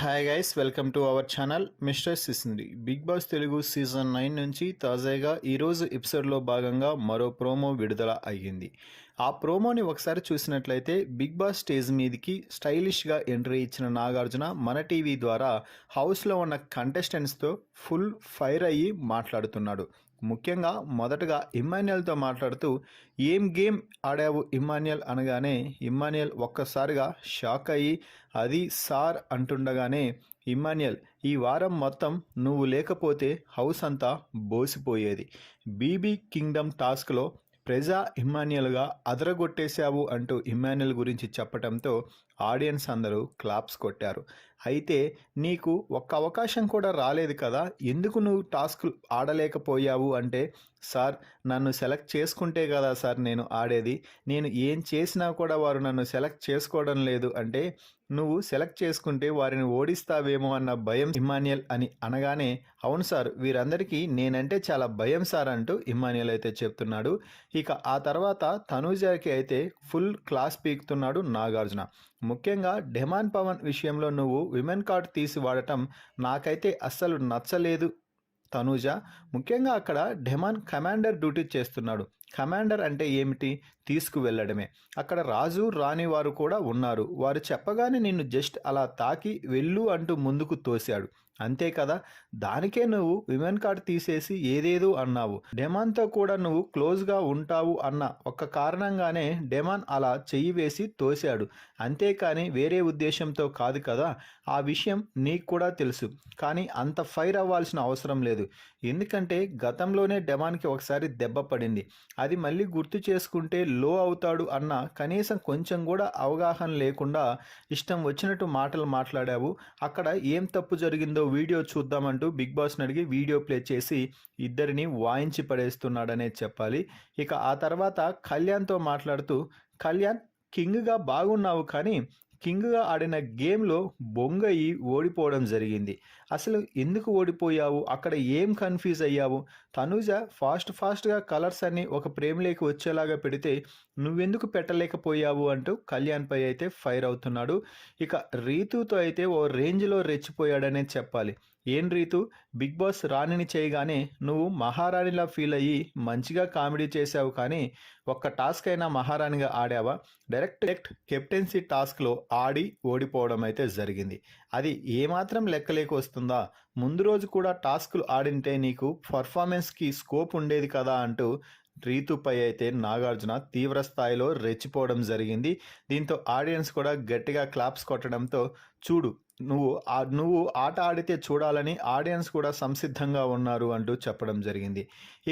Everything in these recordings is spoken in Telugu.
Hi guys, welcome to our channel mister Sisindri. Bigg Boss Telugu season 9 నుంచి తాజాగా ఈరోజు ఎపిసోడ్లో భాగంగా మరో ప్రోమో విడుదల అయ్యింది. ఆ ప్రోమోని ఒకసారి చూసినట్లయితే బిగ్ బాస్ స్టేజ్ మీదకి స్టైలిష్గా ఎంట్రీ ఇచ్చిన నాగార్జున మన టీవీ ద్వారా హౌస్లో ఉన్న కంటెస్టెంట్స్తో ఫుల్ ఫైర్ అయ్యి మాట్లాడుతున్నాడు. ముఖ్యంగా మొదటగా ఇమ్మాన్యుయల్తో మాట్లాడుతూ ఏం గేమ్ ఆడావు ఇమ్మాన్యుయల్ అనగానే ఇమ్మాన్యుయల్ ఒక్కసారిగా షాక్ అయ్యి అది సార్ అంటుండగానే ఇమ్మాన్యుయల్ ఈ వారం మొత్తం నువ్వు లేకపోతే హౌస్ అంతా బోసిపోయేది. బీబీ కింగ్డమ్ టాస్క్లో ప్రజా ఇమ్మాన్యుయల్గా అదరగొట్టేశావు అంటూ ఇమ్మాన్యుయల్ గురించి చెప్పడంతో ఆడియన్స్ అందరూ క్లాప్స్ కొట్టారు. అయితే నీకు ఒక్క అవకాశం కూడా రాలేదు కదా, ఎందుకు నువ్వు టాస్క్ ఆడలేకపోయావు అంటే, సార్ నన్ను సెలెక్ట్ చేసుకుంటే కదా సార్ నేను ఆడేది, నేను ఏం చేసినా కూడా వారు నన్ను సెలెక్ట్ చేసుకోవడం లేదు అంటే, నువ్వు సెలెక్ట్ చేసుకుంటే వారిని ఓడిస్తావేమో అన్న భయం ఇమ్మాన్యుయల్ అని అనగానే, అవును సార్ వీరందరికీ నేనంటే చాలా భయం సార్ అంటూ ఇమ్మాన్యుయల్ అయితే చెప్తున్నాడు. ఇక ఆ తర్వాత తనూజకి అయితే ఫుల్ క్లాస్ పీకుతున్నాడు నాగార్జున. ముఖ్యంగా డెమాన్ పవన్ విషయంలో నువ్వు విమెన్ కార్డ్ తీసి వాడటం నాకైతే అస్సలు నచ్చలేదు తనూజ. ముఖ్యంగా అక్కడ డెమాన్ కమాండర్ డ్యూటీ చేస్తున్నాడు. కమాండర్ అంటే ఏమిటి? తీసుకువెళ్ళడమే. అక్కడ రాజు రాణి వారు కూడా ఉన్నారు. వారు చెప్పగానే నిన్ను జస్ట్ అలా తాకి వెళ్ళు అంటూ ముందుకు తోశాడు, అంతే కదా. దానికే నువ్వు విమెన్ కార్డ్ తీసేసి ఏదేదో అన్నావు. డెమాన్తో కూడా నువ్వు క్లోజ్గా ఉంటావు అన్న ఒక్క కారణంగానే డెమాన్ అలా చెయ్యి వేసి తోశాడు, అంతేకాని వేరే ఉద్దేశంతో కాదు కదా. ఆ విషయం నీకు కూడా తెలుసు. కానీ అంత ఫైర్ అవ్వాల్సిన అవసరం లేదు. ఎందుకంటే గతంలోనే డెమాన్కి ఒకసారి దెబ్బ పడింది. అది మళ్ళీ గుర్తు చేసుకుంటే లో అవుతాడు అన్న కనీసం కొంచెం కూడా అవగాహన లేకుండా ఇష్టం వచ్చినట్టు మాటలు మాట్లాడావు. అక్కడ ఏం తప్పు జరిగిందో వీడియో చూద్దామంటూ బిగ్ బాస్ని అడిగి వీడియో ప్లే చేసి ఇద్దరిని వాయించి పడేస్తున్నాడనే చెప్పాలి. ఇక ఆ తర్వాత కళ్యాణ్తో మాట్లాడుతూ, కళ్యాణ్ కింగ్గా బాగున్నావు కానీ కింగ్గా ఆడిన గేమ్లో బొంగయి ఓడిపోవడం జరిగింది. అసలు ఎందుకు ఓడిపోయావు? అక్కడ ఏం కన్ఫ్యూజ్ అయ్యావు? తనూజ ఫాస్ట్గా కలర్స్ అన్ని ఒక ప్రేమలోకి వచ్చేలాగా పెడితే నువ్వెందుకు పెట్టలేకపోయావు అంటూ కళ్యాణ్పై అయితే ఫైర్ అవుతున్నాడు. ఇక రీతుతో అయితే ఓ రేంజ్లో రెచ్చిపోయాడనే చెప్పాలి. ఏం రీతు, బిగ్ బాస్ రాణిని చేయగానే నువ్వు మహారాణిలా ఫీల్ అయ్యి మంచిగా కామెడీ చేశావు, కానీ ఒక్క టాస్క్ అయినా మహారాణిగా ఆడావా? డైరెక్ట్ కెప్టెన్సీ టాస్క్లో ఆడి ఓడిపోవడం అయితే జరిగింది. అది ఏమాత్రం లెక్కలేక వస్తుందా? ముందు రోజు కూడా టాస్కులు ఆడింటే నీకు పర్ఫార్మెన్స్కి స్కోప్ ఉండేది కదా అంటూ రీతుపై అయితే నాగార్జున తీవ్ర స్థాయిలో రెచ్చిపోవడం జరిగింది. దీంతో ఆడియన్స్ కూడా గట్టిగా క్లాప్స్ కొట్టడంతో చూడు నువ్వు ఆట ఆడితే చూడాలని ఆడియన్స్ కూడా సంసిద్ధంగా ఉన్నారు అంటూ చెప్పడం జరిగింది.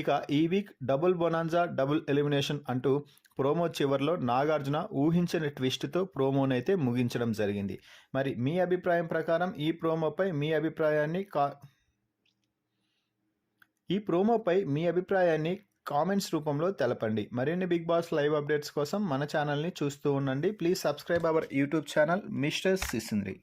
ఇక ఈ week double bonanza double elimination అంటూ ప్రోమో చివరిలో నాగార్జున ఊహించని ట్విస్ట్తో ప్రోమోనైతే ముగించడం జరిగింది. మరి మీ అభిప్రాయం ప్రకారం ఈ ప్రోమోపై మీ అభిప్రాయాన్ని కామెంట్స్ రూపంలో తెలపండి. మరిన్ని బిగ్ బాస్ లైవ్ అప్డేట్స్ కోసం మన ఛానల్ని చూస్తూ ఉండండి. Please subscribe our YouTube channel mister సిసింద్రి.